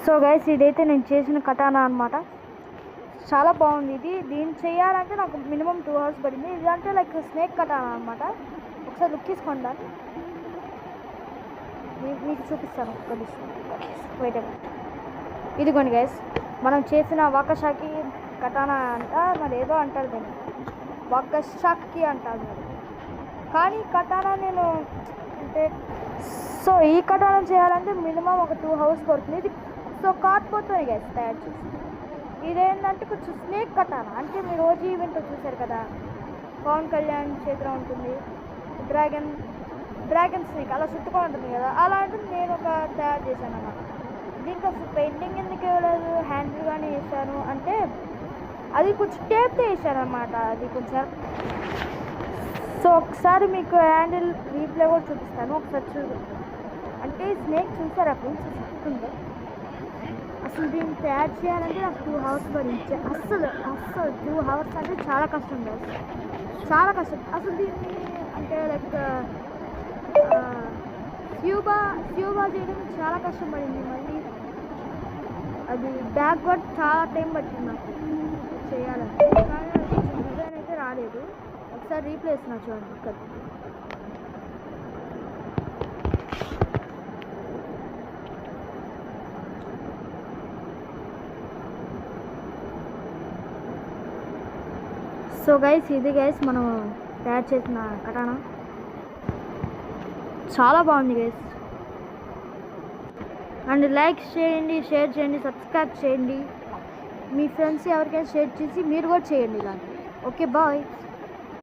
So guys ఇదైతే నేను చేసిన కటానా అనమాట. చాలా బాగుంది ఇది. దీన్ని చేయాలంటే నాకు మినిమం 2 hours పడింది. ఇదంటే లైక్ స్నేక్ కటానా అనమాట. ఒకసారి లుక్ తీసుకోండి, మీకు చూపిస్తాను. వెయిట్ ఇదిగోండి గైస్, మనం చేసిన వాకషాకి కటానా అంట, మరి ఏదో అంటారు దీన్ని, వాకషాకి అంటారు మరి. కానీ కటానా నేను అంటే సో ఈ కటానా చేయాలంటే మినిమం ఒక 2 hours పడుతుంది. ఇది సో కాకపోతుంది గైస్ తయారు చేసి. ఇదేంటంటే కొంచెం స్నేక్ కటానా, అంటే మీరు రోజు ఈవెంట్ చూశారు కదా, పవన్ కళ్యాణ్ చేతిలో ఉంటుంది డ్రాగన్ స్నేక్, అలా చుట్టుకొని ఉంటుంది కదా, అలాంటిది నేను ఒక తయారు చేశాను అన్నమాట. దీనికి అసలు పెయింటింగ్ ఎందుకు ఇవ్వలేదు, హ్యాండిల్ కానీ వేసాను అంటే అది కొంచెం టేప్తో వేసాను అనమాట. అది కొంచెం సో ఒకసారి మీకు హ్యాండిల్ రీప్లే కూడా చూపిస్తాను, ఒకసారి చూడు. అంటే స్నేక్ చూసారా ఫ్రెండ్స్, చెప్తుంది. అసలు దీన్ని తయారు చేయాలంటే నాకు 2 hours పడింది. అస్సలు 2 hours అంటే చాలా కష్టం కాదు, చాలా కష్టం. అసలు దీన్ని అంటే లైక్ స్క్యూబా చేయడం చాలా కష్టం పడింది. మళ్ళీ అది బ్యాక్వర్డ్ చాలా టైం పట్టింది నాకు చేయాలంటే, కానీ కొంచెం డిజైన్ అయితే రాలేదు. ఒకసారి రీప్లేస్ నా చూడండి ఇక్కడ. సో గైస్ ఇది గైస్ మనం తయారు చేసిన కటానా చాలా బాగుంది గైస్. అండ్ లైక్ చేయండి, షేర్ చేయండి, సబ్స్క్రైబ్ చేయండి. మీ ఫ్రెండ్స్ ఎవరికైనా షేర్ చేసి మీరు కూడా చేయండి ఇలాంటివి. Okay bye.